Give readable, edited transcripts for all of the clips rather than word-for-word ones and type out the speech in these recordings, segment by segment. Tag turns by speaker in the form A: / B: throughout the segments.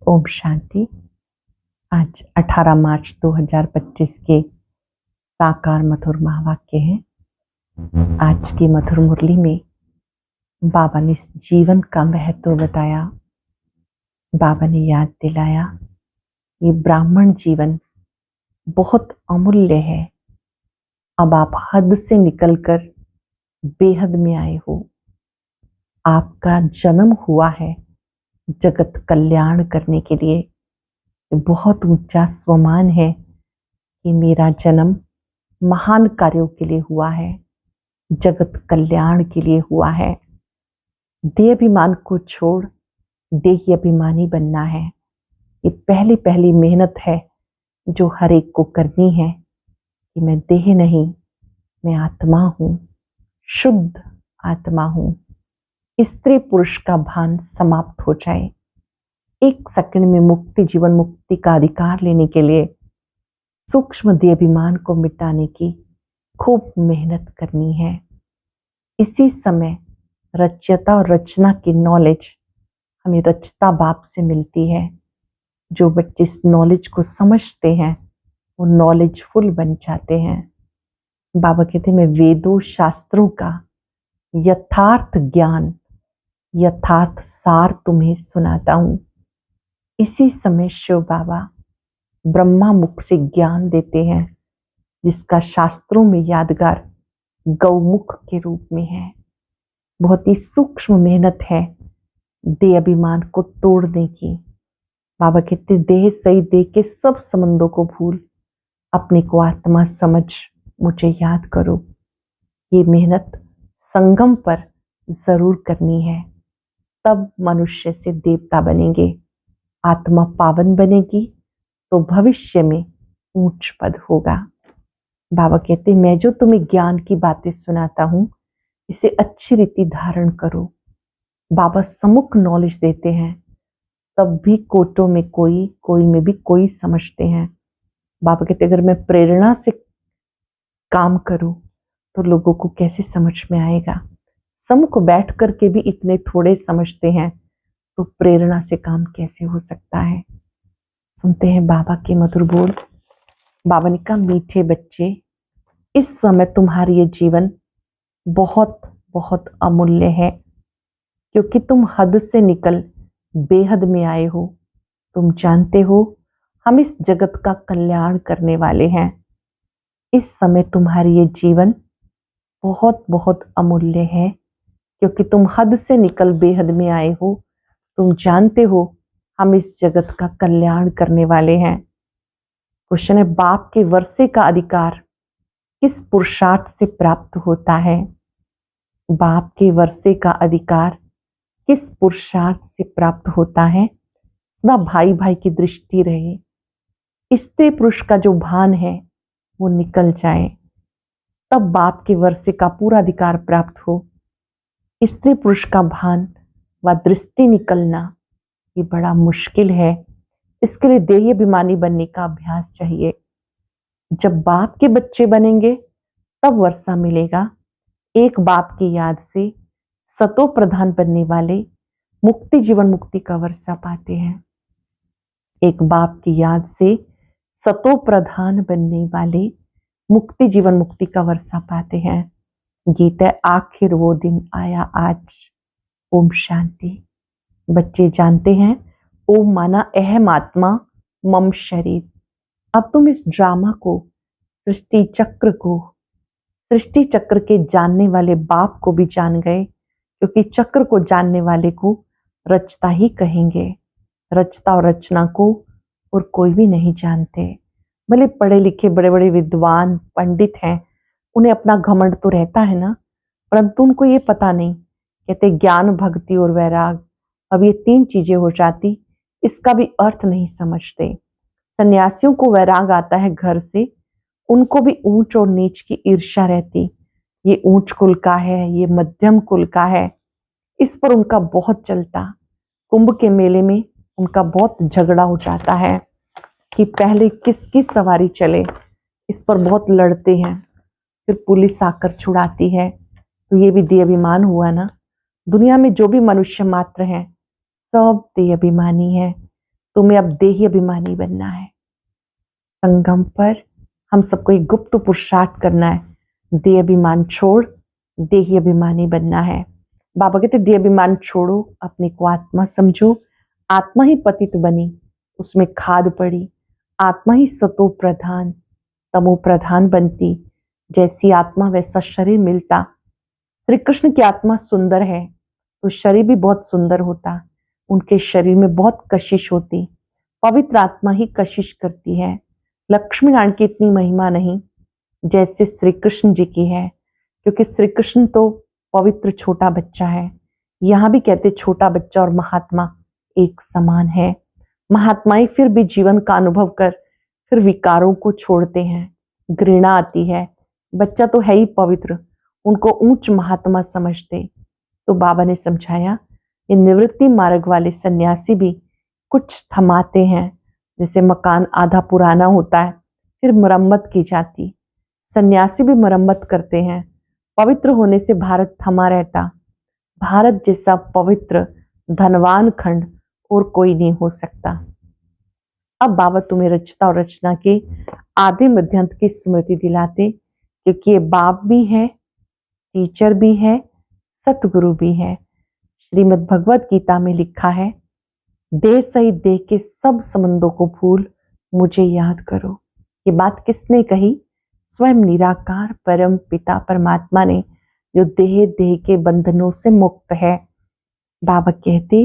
A: ओम शांति। आज 18 मार्च 2025 के साकार मधुर महावाक्य हैं। आज की मधुर मुरली में बाबा ने इस जीवन का महत्व बताया। बाबा ने याद दिलाया ये ब्राह्मण जीवन बहुत अमूल्य है। अब आप हद से निकलकर बेहद में आए हो। आपका जन्म हुआ है जगत कल्याण करने के लिए। बहुत ऊंचा स्वमान है कि मेरा जन्म महान कार्यों के लिए हुआ है, जगत कल्याण के लिए हुआ है। देह अभिमान को छोड़ देही अभिमानी बनना है। ये पहली पहली मेहनत है जो हर एक को करनी है कि मैं देह नहीं, मैं आत्मा हूँ, शुद्ध आत्मा हूँ। स्त्री पुरुष का भान समाप्त हो जाए। एक सेकंड में मुक्ति, जीवन मुक्ति का अधिकार लेने के लिए सूक्ष्म देह अभिमान को मिटाने की खूब मेहनत करनी है। इसी समय रचयिता और रचना की नॉलेज हमें रचता बाप से मिलती है। जो बच्चे इस नॉलेज को समझते हैं वो नॉलेजफुल बन जाते हैं। बाबा कहते हैं मैं वेदों शास्त्रों का यथार्थ ज्ञान, यथार्थ सार तुम्हें सुनाता हूं। इसी समय शिव बाबा ब्रह्मा मुख से ज्ञान देते हैं जिसका शास्त्रों में यादगार गौमुख के रूप में है। बहुत ही सूक्ष्म मेहनत है देह अभिमान को तोड़ने की। बाबा कहते देह सही देह के सब संबंधों को भूल अपने को आत्मा समझ मुझे याद करो। ये मेहनत संगम पर जरूर करनी है, तब मनुष्य से देवता बनेंगे। आत्मा पावन बनेगी तो भविष्य में ऊंच पद होगा। बाबा कहते मैं जो तुम्हें ज्ञान की बातें सुनाता हूं इसे अच्छी रीति धारण करो। बाबा सम्मुख नॉलेज देते हैं तब भी कोटों में कोई में भी कोई समझते हैं। बाबा कहते अगर मैं प्रेरणा से काम करूं तो लोगों को कैसे समझ में आएगा। सम्मुख बैठ करके भी इतने थोड़े समझते हैं तो प्रेरणा से काम कैसे हो सकता है। सुनते हैं बाबा के मधुर बोल। बाबा ने कहा मीठे बच्चे, इस समय तुम्हारी ये जीवन बहुत बहुत अमूल्य है क्योंकि तुम हद से निकल बेहद में आए हो। तुम जानते हो हम इस जगत का कल्याण करने वाले हैं। इस समय तुम्हारी ये जीवन बहुत बहुत अमूल्य है क्योंकि तुम हद से निकल बेहद में आए हो। तुम जानते हो हम इस जगत का कल्याण करने वाले हैं। क्वेश्चन है बाप के वर्षे का अधिकार किस पुरुषार्थ से प्राप्त होता है। बाप के वर्षे का अधिकार किस पुरुषार्थ से प्राप्त होता है। सदा भाई भाई की दृष्टि रहे। स्त्री पुरुष का जो भान है वो निकल जाए तब बाप के वर्षे का पूरा अधिकार प्राप्त हो। स्त्री पुरुष का भान व दृष्टि निकलना ये बड़ा मुश्किल है। इसके लिए देही अभिमानी बनने का अभ्यास चाहिए। जब बाप के बच्चे बनेंगे तब वर्षा मिलेगा। एक बाप की याद से सतो प्रधान बनने वाले मुक्ति जीवन मुक्ति का वर्षा पाते हैं। एक बाप की याद से सतो प्रधान बनने वाले मुक्ति जीवन मुक्ति का वर्षा पाते हैं। गीता आखिर वो दिन आया आज। ओम शांति। बच्चे जानते हैं ओम माना अहम आत्मा मम शरीर। अब तुम इस ड्रामा को, सृष्टि चक्र के जानने वाले बाप को भी जान गए क्योंकि चक्र को जानने वाले को रचता ही कहेंगे। रचता और रचना को और कोई भी नहीं जानते। भले पढ़े लिखे बड़े बड़े विद्वान पंडित हैं, उन्हें अपना घमंड तो रहता है ना, परंतु उनको ये पता नहीं। कहते ज्ञान भक्ति और वैराग, अब ये तीन चीजें हो जाती, इसका भी अर्थ नहीं समझते। सन्यासियों को वैराग आता है घर से, उनको भी ऊंच और नीच की ईर्ष्या रहती। ये ऊंच कुल का है, ये मध्यम कुल का है, इस पर उनका बहुत चलता। कुंभ के मेले में उनका बहुत झगड़ा हो जाता है कि पहले किसकी सवारी चले, इस पर बहुत लड़ते हैं। फिर पुलिस आकर छुड़ाती है। तो ये भी देह अभिमान हुआ ना। दुनिया में जो भी मनुष्य मात्र हैं सब देह अभिमानी है। तुम्हें अब देही अभिमानी बनना है। संगम पर हम सबको एक गुप्त पुरुषार्थ करना है, देह अभिमान छोड़ देही अभिमानी बनना है। बाबा कहते देह अभिमान छोड़ो, अपने को आत्मा समझो। आत्मा ही पतित बनी, उसमें खाद पड़ी, आत्मा ही सतो प्रधान तमो प्रधान बनती। जैसी आत्मा वैसा शरीर मिलता। श्री कृष्ण की आत्मा सुंदर है तो शरीर भी बहुत सुंदर होता। उनके शरीर में बहुत कशिश होती। पवित्र आत्मा ही कशिश करती है। लक्ष्मी नारायण की इतनी महिमा नहीं जैसे श्री कृष्ण जी की है, क्योंकि श्री कृष्ण तो पवित्र छोटा बच्चा है। यहाँ भी कहते छोटा बच्चा और महात्मा एक समान है। महात्माएं फिर भी जीवन का अनुभव कर फिर विकारों को छोड़ते हैं, घृणा आती है। बच्चा तो है ही पवित्र, उनको ऊंच महात्मा समझते। तो बाबा ने समझाया ये निवृत्ति मार्ग वाले सन्यासी भी कुछ थमाते हैं। जैसे मकान आधा पुराना होता है फिर मरम्मत की जाती, सन्यासी भी मरम्मत करते हैं। पवित्र होने से भारत थमा रहता। भारत जैसा पवित्र धनवान खंड और कोई नहीं हो सकता। अब बाबा तुम्हें रचता और रचना के आदि मध्यांत की स्मृति दिलाते, क्योंकि ये बाप भी है, टीचर भी है, सतगुरु भी है। श्रीमद् भगवत गीता में लिखा है, देह सहित देह के सब संबंधों को भूल मुझे याद करो। ये बात किसने कही? स्वयं निराकार परम पिता परमात्मा ने, जो देह देह के बंधनों से मुक्त है। बाबा कहते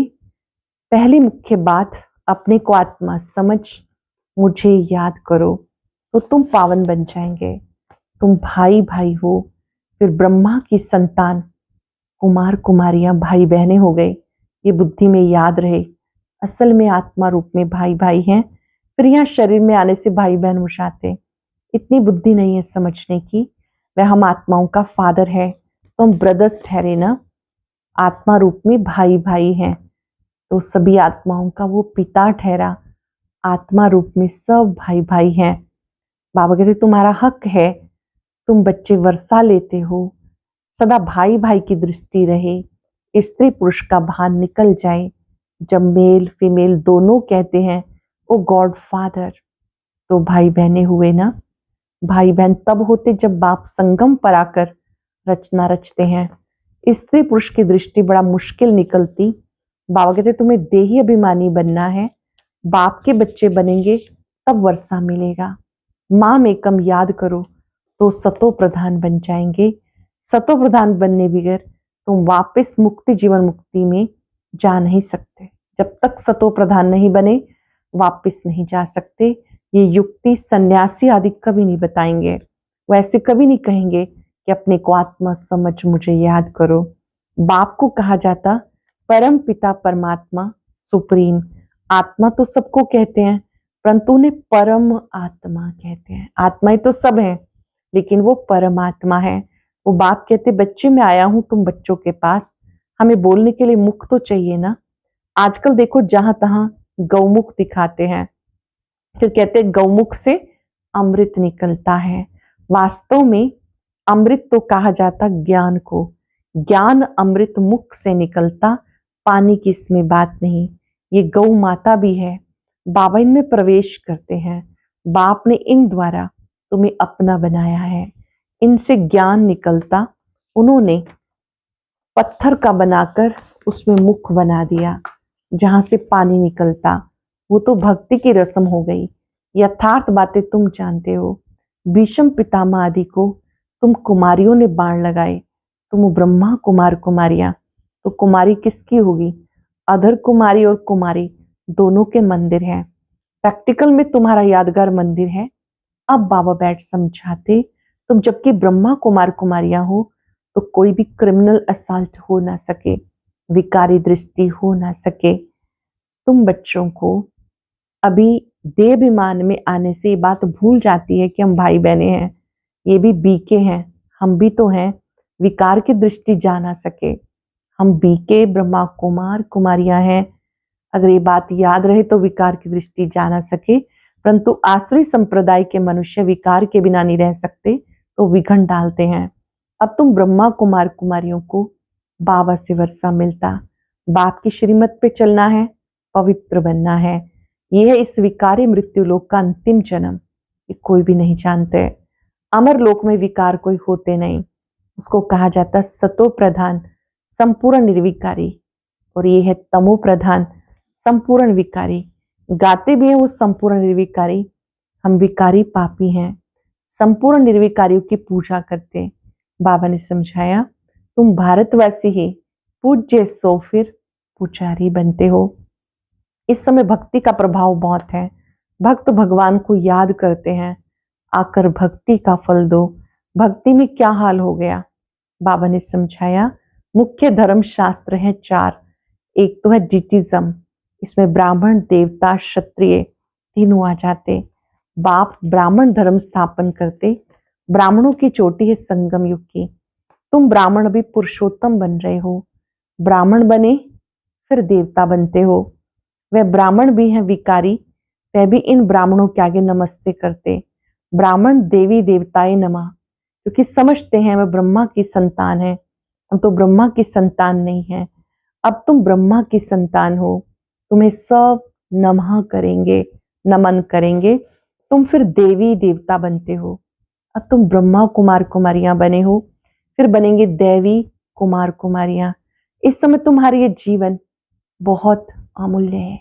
A: पहली मुख्य बात, अपने को आत्मा समझ मुझे याद करो तो तुम पावन बन जाएंगे। तुम भाई भाई हो, फिर ब्रह्मा की संतान, कुमार कुमारियां भाई बहनें हो गए। ये बुद्धि में याद रहे, असल में आत्मा रूप में भाई भाई हैं, फिर यहाँ शरीर में आने से भाई बहन हो जाते। इतनी बुद्धि नहीं है समझने की वह हम आत्माओं का फादर है, तो हम ब्रदर्स ठहरे ना। आत्मा रूप में भाई भाई हैं तो सभी आत्माओं का वो पिता ठहरा। आत्मा रूप में सब भाई भाई हैं। बाबा कहते तुम्हारा हक है, तुम बच्चे वर्षा लेते हो, सदा भाई भाई की दृष्टि रहे, स्त्री पुरुष का भान निकल जाए। जब मेल फीमेल दोनों कहते हैं ओ गॉड फादर, तो भाई बहने हुए ना। भाई बहन तब होते जब बाप संगम पर आकर रचना रचते हैं। स्त्री पुरुष की दृष्टि बड़ा मुश्किल निकलती। बाबा कहते तुम्हें देही अभिमानी बनना है, बाप के बच्चे बनेंगे तब वर्षा मिलेगा। माम एकम याद करो तो सतो प्रधान बन जाएंगे। सतो प्रधान बनने बगैर तुम वापस मुक्ति जीवन मुक्ति में जा नहीं सकते। जब तक सतो प्रधान नहीं बने वापस नहीं जा सकते। ये युक्ति सन्यासी आदि कभी नहीं बताएंगे। वैसे कभी नहीं कहेंगे कि अपने को आत्मा समझ मुझे याद करो। बाप को कहा जाता परम पिता परमात्मा सुप्रीम। आत्मा तो सबको कहते हैं, परंतु उन्हें परम आत्मा कहते हैं। आत्माएं तो सब हैं लेकिन वो परमात्मा है। वो बाप कहते बच्चे मैं आया हूं तुम बच्चों के पास, हमें बोलने के लिए मुख तो चाहिए ना। आजकल देखो जहां तहां गौमुख दिखाते हैं, फिर कहते गौमुख से अमृत निकलता है। वास्तव में अमृत तो कहा जाता ज्ञान को। ज्ञान अमृत मुख से निकलता, पानी की इसमें बात नहीं। ये गौ माता भी है, बाबा इनमें प्रवेश करते हैं। बाप ने इन द्वारा तुम्हें अपना बनाया है, इनसे ज्ञान निकलता। उन्होंने पत्थर का बनाकर उसमें मुख बना दिया जहां से पानी निकलता। वो तो भक्ति की रस्म हो गई। यथार्थ बातें तुम जानते हो। भीष्म पितामह आदि को तुम कुमारियों ने बाण लगाए, तुम ब्रह्मा कुमार कुमारियां, तो कुमारी किसकी होगी? अधर कुमारी और कुमारी दोनों के मंदिर हैं। प्रैक्टिकल में तुम्हारा यादगार मंदिर है। अब बाबा बैठ समझाते तुम जबकि ब्रह्मा कुमार कुमारियां हो तो कोई भी क्रिमिनल असल्ट हो ना सके, विकारी दृष्टि हो ना सके। तुम बच्चों को अभी देहाभिमान में आने से ये बात भूल जाती है कि हम भाई बहने हैं, ये भी बीके हैं, हम भी तो हैं। विकार की दृष्टि जा ना सके, हम बीके ब्रह्मा कुमार कुमारियां हैं। अगर ये बात याद रहे तो विकार की दृष्टि जा ना सके, परंतु आसुरी संप्रदाय के मनुष्य विकार के बिना नहीं रह सकते तो विघन डालते हैं। अब तुम ब्रह्मा कुमार कुमारियों को बाबा से वर्षा मिलता। बाप की श्रीमत पे चलना है, पवित्र बनना है। यह है इस विकारी मृत्यु लोक का अंतिम जन्म, ये कोई भी नहीं जानते। अमर लोक में विकार कोई होते नहीं, उसको कहा जाता सतो प्रधान संपूर्ण निर्विकारी, और ये है तमो प्रधान संपूर्ण विकारी। गाते भी है वो संपूर्ण निर्विकारी, हम विकारी पापी हैं, संपूर्ण निर्विकारियों की पूजा करते। बाबा ने समझाया तुम भारतवासी ही पूज्य सो फिर पुजारी बनते हो। इस समय भक्ति का प्रभाव बहुत है, भक्त भगवान को याद करते हैं, आकर भक्ति का फल दो। भक्ति में क्या हाल हो गया, बाबा ने समझाया मुख्य धर्म शास्त्र है 4। एक तो है डिटिज्म, इसमें ब्राह्मण देवता क्षत्रिय तीनों आ जाते। बाप ब्राह्मण धर्म स्थापन करते, ब्राह्मणों की चोटी है संगम युग की। तुम ब्राह्मण भी पुरुषोत्तम बन रहे हो, ब्राह्मण बने फिर देवता बनते हो। वह ब्राह्मण भी हैं विकारी, वह भी इन ब्राह्मणों के आगे नमस्ते करते। ब्राह्मण देवी देवताएं नमः, क्योंकि समझते हैं वह ब्रह्मा की संतान है, हम तो ब्रह्मा की संतान नहीं है। अब तुम ब्रह्मा की संतान हो, तुम्हें सब नमः करेंगे, नमन करेंगे, तुम फिर देवी देवता बनते हो। अब तुम ब्रह्मा कुमार कुमारियां बने हो, फिर बनेंगे देवी कुमार कुमारियां। इस समय तुम्हारा ये जीवन बहुत अमूल्य है,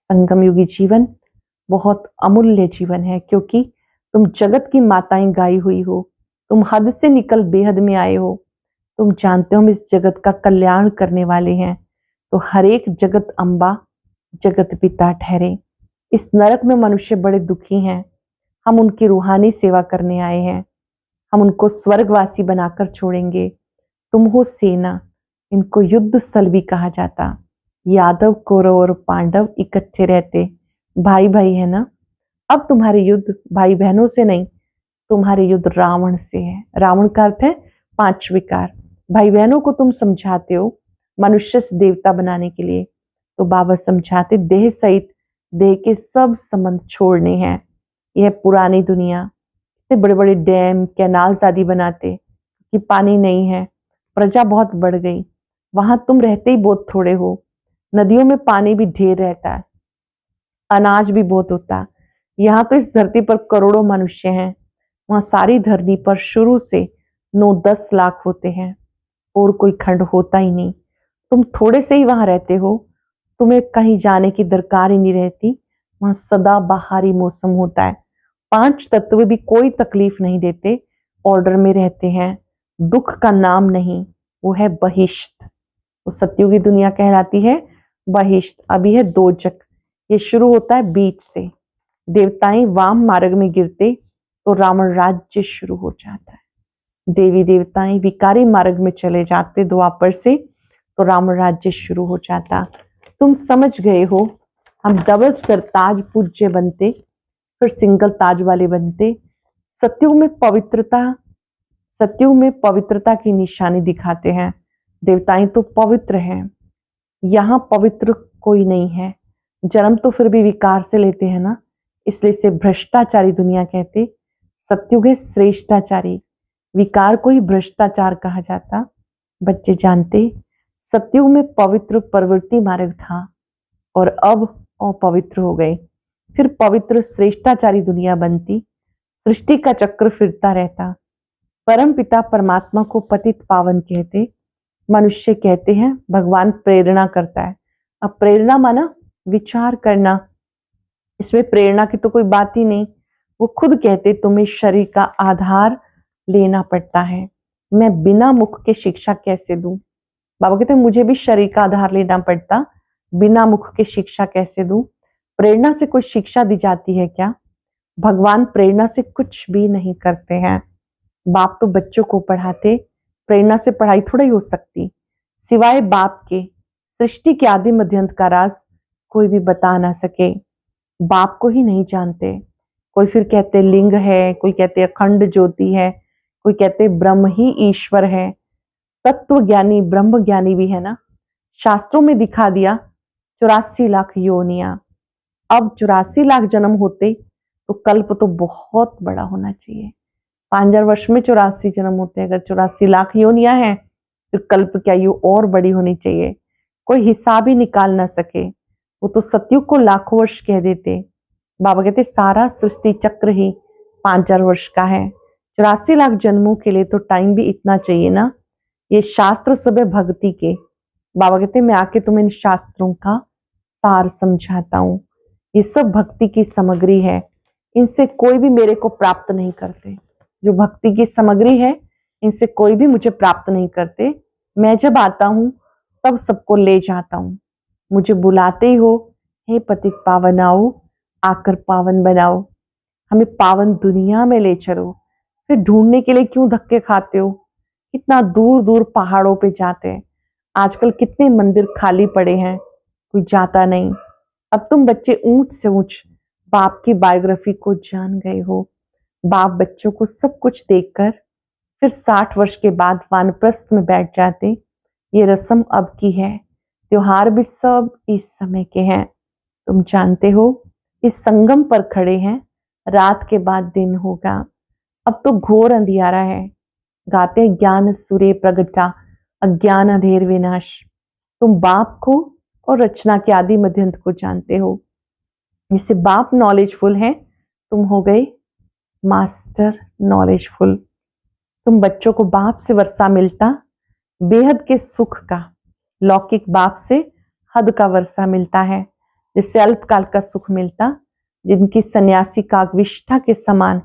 A: संगम युगी जीवन बहुत अमूल्य जीवन है, क्योंकि तुम जगत की माताएं गाई हुई हो, तुम हद से निकल बेहद में आए हो। तुम जानते हो हम इस जगत का कल्याण करने वाले हैं, तो हर एक जगत अम्बा जगत पिता ठहरे। इस नरक में मनुष्य बड़े दुखी हैं, हम उनकी रूहानी सेवा करने आए हैं, हम उनको स्वर्गवासी बनाकर छोड़ेंगे। तुम हो सेना, इनको युद्ध स्थल भी कहा जाता। यादव कौरव और पांडव इकट्ठे रहते, भाई भाई है ना। अब तुम्हारे युद्ध भाई बहनों से नहीं, तुम्हारे युद्ध रावण से है। रावण का अर्थ है 5 विकार। भाई बहनों को तुम समझाते हो मनुष्य से देवता बनाने के लिए, तो बाबा समझाते देह सहित देह के सब संबंध छोड़ने हैं। यह पुरानी दुनिया, इतने बड़े बड़े डैम कैनाल्स आदि बनाते कि पानी नहीं है, प्रजा बहुत बढ़ गई, वहां तुम रहते ही बहुत थोड़े हो। नदियों में पानी भी ढेर रहता है, अनाज भी बहुत होता। यहाँ तो इस धरती पर करोड़ों मनुष्य हैं, वहां सारी धरती पर शुरू से 9-10 लाख होते हैं, और कोई खंड होता ही नहीं। तुम थोड़े से ही वहां रहते हो, तुम्हें कहीं जाने की दरकार ही नहीं रहती, वहां सदा बाहरी मौसम होता है। 5 तत्व भी कोई तकलीफ नहीं देते, ऑर्डर में रहते हैं, दुख का नाम नहीं, वो है बहिष्ठ। वो सत्युगी दुनिया कहलाती है बहिष्ठ। अभी है दोजक, ये शुरू होता है बीच से। देवताएं वाम मार्ग में गिरते तो रावण राज्य शुरू हो जाता है। देवी देवताएं विकारी मार्ग में चले जाते द्वापर से, तो रावण राज्य शुरू हो जाता। तुम समझ गए हो, हम डबल सरताज पूज्य बनते, फिर सिंगल ताज वाले बनते। सत्युग में पवित्रता की निशानी दिखाते हैं। देवताएं तो पवित्र हैं, यहाँ पवित्र कोई नहीं है। जन्म तो फिर भी विकार से लेते हैं ना, इसलिए इसे भ्रष्टाचारी दुनिया कहते। सत्युग है श्रेष्ठाचारी, विकार को ही भ्रष्टाचार कहा जाता। बच्चे जानते सत्युग में पवित्र प्रवृत्ति मार्ग था, और अब अपवित्र हो गए। फिर पवित्र श्रेष्ठाचारी दुनिया बनती, सृष्टि का चक्र फिरता रहता। परम पिता परमात्मा को पतित पावन कहते, मनुष्य कहते हैं भगवान प्रेरणा करता है। अब प्रेरणा माना विचार करना, इसमें प्रेरणा की तो कोई बात ही नहीं। वो खुद कहते तुम्हें शरीर का आधार लेना पड़ता है, मैं बिना मुख के शिक्षा कैसे दूं। बाबा कहते मुझे भी शरीर का आधार लेना पड़ता, बिना मुख के शिक्षा कैसे दूं। प्रेरणा से कोई शिक्षा दी जाती है क्या? भगवान प्रेरणा से कुछ भी नहीं करते हैं। बाप तो बच्चों को पढ़ाते, प्रेरणा से पढ़ाई थोड़ा ही हो सकती। सिवाय बाप के सृष्टि के आदि मध्यंत का राज कोई भी बता ना सके, बाप को ही नहीं जानते। कोई फिर कहते लिंग है, कोई कहते अखंड ज्योति है, कोई कहते ब्रह्म ही ईश्वर है। तत्व ज्ञानी ब्रह्म ज्ञानी भी है ना, शास्त्रों में दिखा दिया 84 लाख योनियां। अब 84 लाख जन्म होते तो कल्प तो बहुत बड़ा होना चाहिए। 5000 वर्ष में 84 जन्म होते हैं, अगर 84 लाख योनियां हैं फिर कल्प की आयु और बड़ी होनी चाहिए, कोई हिसाब ही निकाल ना सके। वो तो सतयुग को लाखों वर्ष कह देते। बाबा कहते सारा सृष्टि चक्र ही 5000 वर्ष का है। 84 लाख जन्मों के लिए तो टाइम भी इतना चाहिए ना। ये शास्त्र सब है भक्ति के। बाबा कहते मैं आके तुम्हें इन शास्त्रों का सार समझाता हूँ। ये सब भक्ति की सामग्री है, इनसे कोई भी मेरे को प्राप्त नहीं करते। जो भक्ति की सामग्री है इनसे कोई भी मुझे प्राप्त नहीं करते। मैं जब आता हूँ तब सबको ले जाता हूँ। मुझे बुलाते ही हो, हे पतित पावन आओ, आकर पावन बनाओ, हमें पावन दुनिया में ले चलो। फिर ढूंढने के लिए क्यों धक्के खाते हो? कितना दूर दूर पहाड़ों पे जाते हैं। आजकल कितने मंदिर खाली पड़े हैं, कोई जाता नहीं। अब तुम बच्चे ऊंच से ऊंच बाप की बायोग्राफी को जान गए हो। बाप बच्चों को सब कुछ देखकर फिर 60 वर्ष के बाद वानप्रस्थ में बैठ जाते। ये रस्म अब की है, त्योहार भी सब इस समय के हैं। तुम जानते हो इस संगम पर खड़े हैं, रात के बाद दिन होगा। अब तो घोर अंधियारा है। गाते ज्ञान सूर्य प्रगटा, अज्ञान अंधेर विनाश। तुम बाप को और रचना के आदि मध्यंत को जानते हो। जिससे बाप नॉलेजफुल है, तुम हो गए मास्टर नॉलेजफुल। तुम बच्चों को बाप से वर्षा मिलता बेहद के सुख का, लौकिक बाप से हद का वर्षा मिलता है। जिससे अल्पकाल का सुख मिलता, जिनकी सन्यासी कागविष्ठा के समान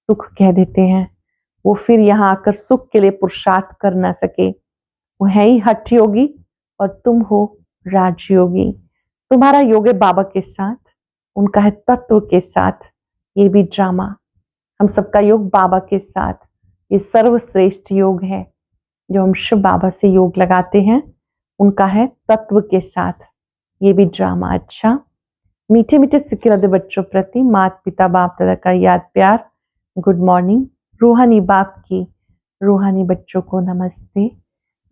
A: सुख कह देते हैं, वो फिर यहाँ आकर सुख के लिए पुरुषार्थ कर ना सके। वो है ही हठ योगी और तुम हो राजयोगी। तुम्हारा योग है बाबा के साथ, उनका है तत्व के साथ। ये भी ड्रामा। हम सबका योग बाबा के साथ, ये सर्वश्रेष्ठ योग है। जो हम शिव बाबा से योग लगाते हैं उनका है तत्व के साथ। ये भी ड्रामा। अच्छा, मीठे मीठे सिक्के रदे बच्चों प्रति माता पिता बाप दादा का याद प्यार। Good morning. रूहानी बाप की रूहानी बच्चों को नमस्ते।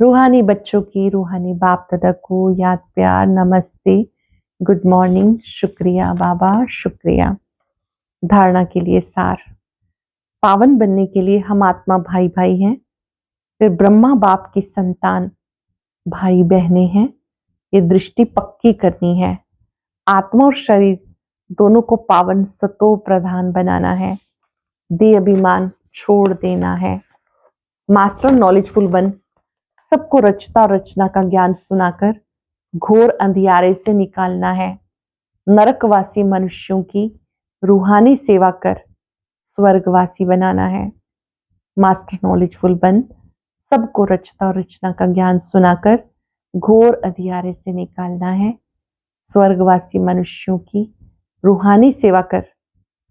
A: रूहानी बच्चों की रूहानी बाप दादा को याद प्यार नमस्ते। Good morning. शुक्रिया बाबा, शुक्रिया। धारणा के लिए सार। पावन बनने के लिए हम आत्मा भाई भाई हैं, फिर ब्रह्मा बाप की संतान भाई बहनें हैं। ये दृष्टि पक्की करनी है। आत्मा और शरीर दोनों को पावन सतो प्रधान बनाना है। दे अभिमान छोड़ देना है। मास्टर नॉलेजफुल बन सबको रचता और रचना का ज्ञान सुनाकर घोर अंधियारे से निकालना है। नरकवासी मनुष्यों की रूहानी सेवा कर स्वर्गवासी बनाना है। मास्टर नॉलेजफुल बन सबको रचता और रचना का ज्ञान सुनाकर घोर अंधियारे से निकालना है। स्वर्गवासी मनुष्यों की रूहानी सेवा कर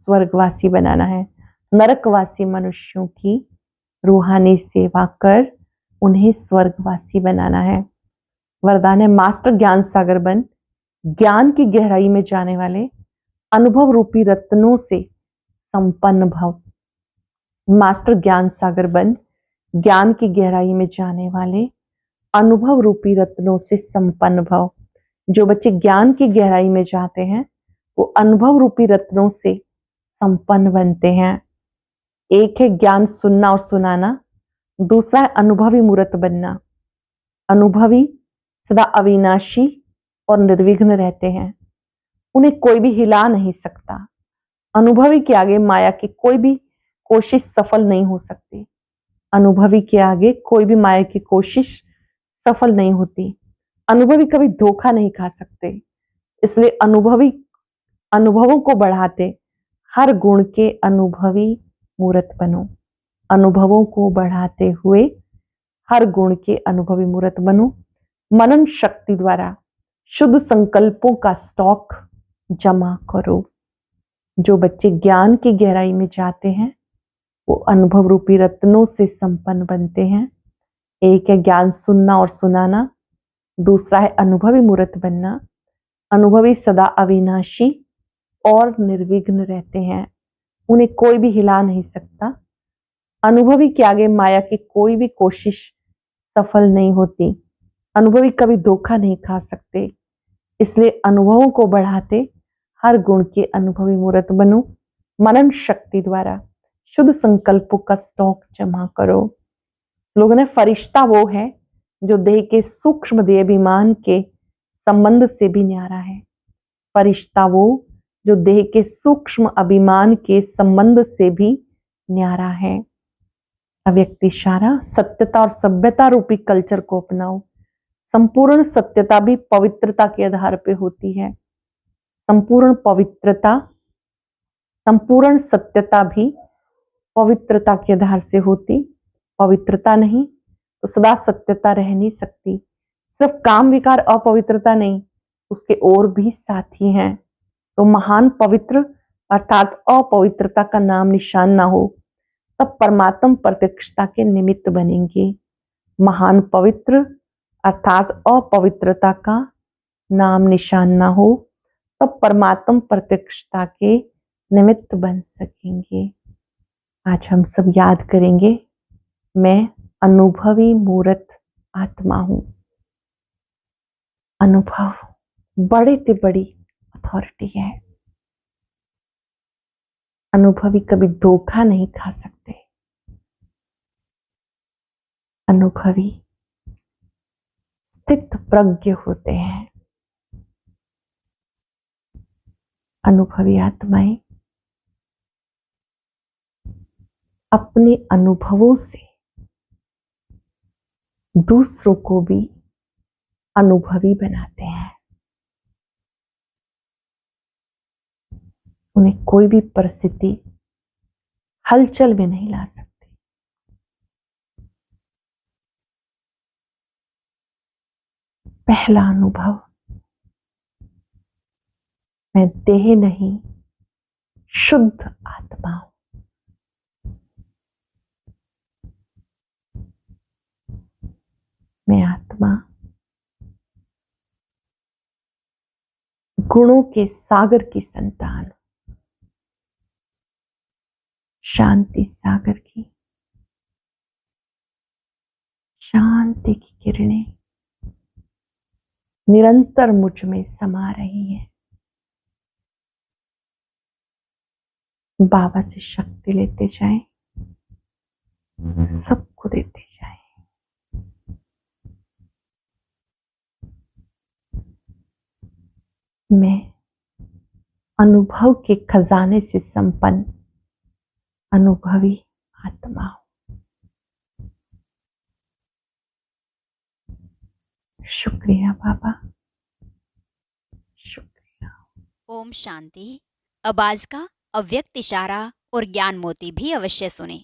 A: स्वर्गवासी बनाना है। नरकवासी मनुष्यों की रूहानी सेवा कर उन्हें स्वर्गवासी बनाना है। वरदान है मास्टर ज्ञान सागर बन ज्ञान की गहराई में जाने वाले अनुभव रूपी रत्नों से संपन्न भव। मास्टर ज्ञान सागर बन ज्ञान की गहराई में जाने वाले अनुभव रूपी रत्नों से संपन्न भव। जो बच्चे ज्ञान की गहराई में जाते हैं वो अनुभव रूपी रत्नों से संपन्न बनते हैं। एक है ज्ञान सुनना और सुनाना, दूसरा है अनुभवी मूर्त बनना। अनुभवी सदा अविनाशी और निर्विघ्न रहते हैं, उन्हें कोई भी हिला नहीं सकता। अनुभवी के आगे माया की कोई भी कोशिश सफल नहीं हो सकती। अनुभवी के आगे कोई भी माया की कोशिश सफल नहीं होती। अनुभवी कभी धोखा नहीं खा सकते। इसलिए अनुभवी अनुभवों को बढ़ाते हर गुण के अनुभवी मूर्त बनो। अनुभवों को बढ़ाते हुए हर गुण के अनुभवी मूर्त बनो। मनन शक्ति द्वारा शुद्ध संकल्पों का स्टॉक जमा करो। जो बच्चे ज्ञान की गहराई में जाते हैं वो अनुभव रूपी रत्नों से संपन्न बनते हैं। एक है ज्ञान सुनना और सुनाना, दूसरा है अनुभवी मूर्त बनना। अनुभवी सदा अविनाशी और निर्विघ्न रहते हैं, उन्हें कोई भी हिला नहीं सकता। अनुभवी के आगे माया की कोई भी कोशिश सफल नहीं होती। अनुभवी कभी धोखा नहीं खा सकते। इसलिए अनुभवों को बढ़ाते हर गुण के अनुभवी मूर्त बनो। मनन शक्ति द्वारा शुद्ध संकल्पों का स्टॉक जमा करो। स्लोगन है फरिश्ता वो है जो देह के सूक्ष्म देहाभिमान के संबंध से भी न्यारा है। फरिश्ता वो जो देह के सूक्ष्म अभिमान के संबंध से भी न्यारा है। अव्यक्त इशारा, सत्यता और सभ्यता रूपी कल्चर को अपनाओ। संपूर्ण सत्यता भी पवित्रता के आधार पे होती है। संपूर्ण सत्यता भी पवित्रता के आधार से होती। पवित्रता नहीं तो सदा सत्यता रह नहीं सकती। सिर्फ काम विकार अपवित्रता नहीं, उसके और भी साथी हैं। तो महान पवित्र अर्थात अपवित्रता का नाम निशान ना हो, तब परमात्म प्रत्यक्षता के निमित्त बनेंगे। महान पवित्र अर्थात अपवित्रता का नाम निशान ना हो, तब परमात्म प्रत्यक्षता के निमित्त बन सकेंगे। आज हम सब याद करेंगे, मैं अनुभवी मूर्त आत्मा हूं। अनुभव बड़े से बड़ी अथॉरिटी है। अनुभवी कभी धोखा नहीं खा सकते। अनुभवी स्थित प्रज्ञ होते हैं। अनुभवी आत्माएं अपने अनुभवों से दूसरों को भी अनुभवी बनाते हैं। उन्हें कोई भी परिस्थिति हलचल में नहीं ला सकती। पहला अनुभव, मैं देह नहीं शुद्ध आत्मा हूं। मैं आत्मा गुणों के सागर की संतान, शांति सागर की, शांति की किरणें निरंतर मुझ में समा रही हैं। बाबा से शक्ति लेते जाएं, सबको देते जाएं। मैं अनुभव के खजाने से संपन्न अनुभवी आत्मा हूं। शुक्रिया बाबा, शुक्रिया।
B: ओम शांति। अब आज का अव्यक्त इशारा और ज्ञान मोती भी अवश्य सुने।